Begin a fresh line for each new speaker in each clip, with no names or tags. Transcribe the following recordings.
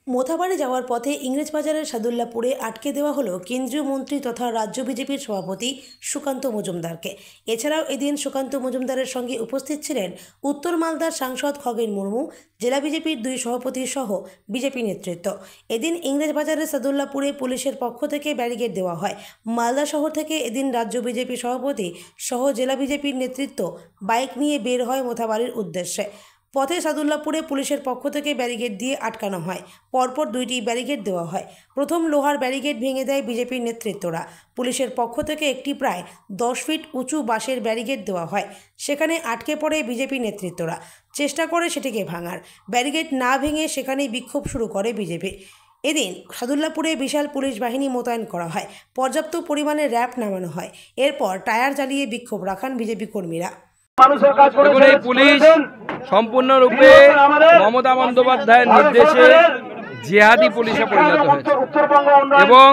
মোথাবাড়ি যাওয়ার পথে ইংরেজবাজারের সাদুল্লাপুরে আটকে দেওয়া হলো কেন্দ্রীয় মন্ত্রী তথা রাজ্য বিজেপির সভাপতি সুকান্ত মজুমদারকে। এছাড়াও এদিন সুকান্ত মজুমদারের সঙ্গে উপস্থিত ছিলেন উত্তর মালদার সাংসদ খগেন মুর্মু, জেলা বিজেপির 2 সভাপতি সহ বিজেপি নেতৃত্ব। এদিন ইংরেজবাজারের সাদুল্লাপুরে পুলিশের পক্ষ থেকে ব্যারিকেড দেওয়া হয়। মালদা শহর থেকে এদিন রাজ্য বিজেপি সভাপতি সহ জেলা বিজেপির নেতৃত্ব বাইক নিয়ে বের হয় মোথাবাড়ির উদ্দেশ্যে। পথে সাদুল্লাপুরে পুলিশের পক্ষ থেকে ব্যারিকেড দিয়ে আটকানো হয়। পরপর 2টি ব্যারিকেড দেওয়া হয়। প্রথম লোহার ব্যারিকেড ভেঙে দেয় বিজেপির নেতৃত্বরা। পুলিশের পক্ষ থেকে একটি প্রায় 10 ফিট উঁচু বাঁশের ব্যারিকেড দেওয়া হয়। সেখানে আটকে পড়ে বিজেপি নেতৃত্বরা, চেষ্টা করে সেটিকে ভাঙার। ব্যারিকেড না ভেঙে সেখানেই বিক্ষোভ শুরু করে বিজেপি। এদিন সাদুল্লাপুরে বিশাল পুলিশ বাহিনী মোতায়েন করা হয়। পর্যাপ্ত পরিমাণে র্যাব নামানো হয়। এরপর টায়ার জ্বালিয়ে বিক্ষোভ রাখান বিজেপি কর্মীরা।
দেখুন, এই পুলিশ সম্পূর্ণরূপে মমতা বন্দ্যোপাধ্যায়ের নির্দেশে জিহাদি পুলিশে পরিণত হয়েছে এবং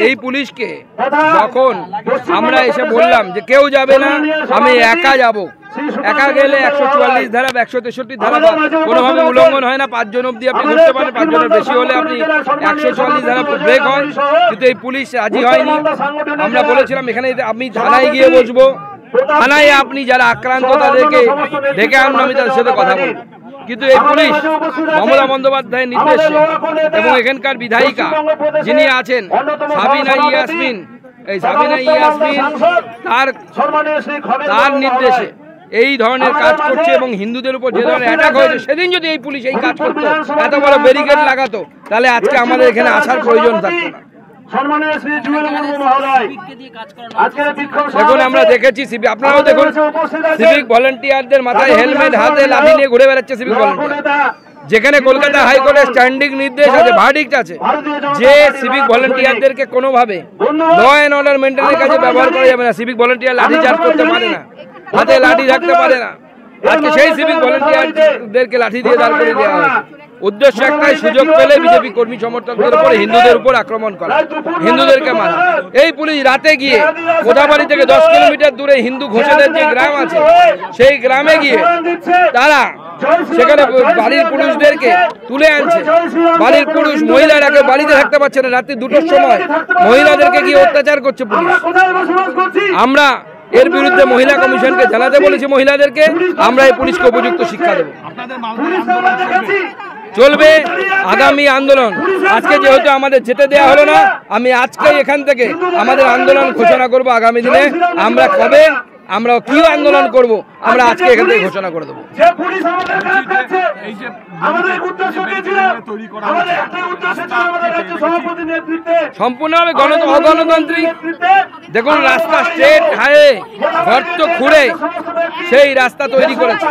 এই পুলিশকে যখন আমরা এসে বললাম যে কেউ যাবে না, আমি একা যাব, একা গেলে 144 ধারা 163 ধারা কোনোভাবে উল্লঙ্ঘন হয় না। 5 জন অব্দি আপনি ঘুরতে পারেন, 5 জনের বেশি হলে আপনি 144 ধারা ব্রেক হয়। কিন্তু এই পুলিশ রাজি হয়নি। আমরা বলেছিলাম এখানে আমি থানায় গিয়ে বসবো, থানায় আপনি যারা আক্রান্ত তাদেরকে ডেকে আনুন, আমি তাদের সাথে কথা বলব। কিন্তু এই পুলিশ মমতা বন্দ্যোপাধ্যায়ের নির্দেশে এবং এখানকার বিধায়িকা যিনি আছেন সাবিনা ইয়াসমিন, এই সাবিনা ইয়াসমিন তার নির্দেশে এই ধরনের কাজ করছে এবং হিন্দুদের উপর যে ধরনের অ্যাটাক হয়েছে, সেদিন যদি এই পুলিশ এই কাজ করতো, এত বড় ব্যারিকেড লাগাতো, তাহলে আজকে আমাদের এখানে আসার প্রয়োজন থাকতো না। দেখুন, আমরা দেখেছি আপনারাও দেখুন, সিভিক ভলেন্টিয়ারদের মাথায় হেলমেট, হাতে লাঠি নিয়ে ঘুরে বেড়াচ্ছে সিভিক ভলেন্টিয়ার। যেখানে কলকাতা হাইকোর্টের স্ট্যান্ডিং নির্দেশ আছে, ভার্ডিক্ট আছে, যে সিভিক ভলেন্টিয়ারদেরকে কোনোভাবে ল অ্যান্ড অর্ডার মেনটেনের কাজে ব্যবহার করা যাবে না। সিভিক ভলেন্টিয়ার লাঠি চার্জ করতে পারে না, হাতে লাঠি থাকতে পারে না। আজকে সেই সিভিক ভলেন্টিয়ারদেরকে লাঠি দিয়ে দাঁড় করে দেওয়া হয়েছে। উদ্দেশ্য একটাই, সুযোগ পেলে বিজেপি কর্মী সমর্থকদের উপর, হিন্দুদের উপর আক্রমণ করা, হিন্দুদেরকে মারা। এই পুলিশ রাতে গিয়ে মোথাবাড়ি থেকে 10 কিলোমিটার দূরে হিন্দু ঘোষেদের যে গ্রাম আছে, সেই গ্রামে গিয়ে তারা সেখানে বাড়ির পুরুষদেরকে তুলে আনছে। বাড়ির পুরুষ মহিলারাকে বাড়িতে থাকতে পারছে না, রাত্রি 2টোর সময় মহিলাদেরকে গিয়ে অত্যাচার করছে পুলিশ। আমরা এর বিরুদ্ধে মহিলা কমিশনকে জানাতে বলেছি, মহিলাদেরকে আমরা এই পুলিশকে উপযুক্ত শিক্ষা দেব। চলবে আগামী আন্দোলন। আজকে যেহেতু আমাদের যেতে দেওয়া হলো না, আমি আজকেই এখান থেকে আমাদের আন্দোলন ঘোষণা করব। আগামী দিনে আমরা কবে আমরা কি আন্দোলন করব, আমরা আজকে এখান থেকে ঘোষণা করে দেবো। সম্পূর্ণভাবে অগণতান্ত্রিক। দেখুন, রাস্তা স্ট্রেট হাইওয়ে গর্ত খুঁড়ে সেই রাস্তা তৈরি করেছে,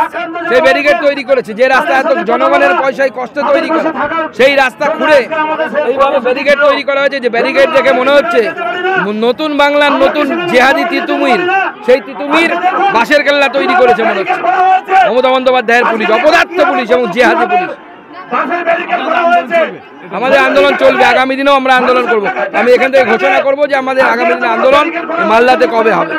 সেই ব্যারিকেড তৈরি করেছে। যে রাস্তা এত জনগণের পয়সায় কষ্টে তৈরি করে, সেই রাস্তা খুঁড়ে এইভাবে ব্যারিকেড তৈরি করা হয়েছে। যে ব্যারিকেড দেখে মনে হচ্ছে নতুন বাংলার নতুন জেহাদি তিতুমির, সেই তিতুমির বাঁশের কেল্লা তৈরি করেছে মনে হচ্ছে মমতা বন্দ্যোপাধ্যায়ের পুলিশ, অপদার্থ পুলিশ এবং জেহাদি পুলিশ। আমাদের আন্দোলন চলবে, আগামী দিনেও আমরা আন্দোলন করব। আমি এখান থেকে ঘোষণা করব যে আমাদের আগামী দিনে আন্দোলন মালদাতে কবে হবে।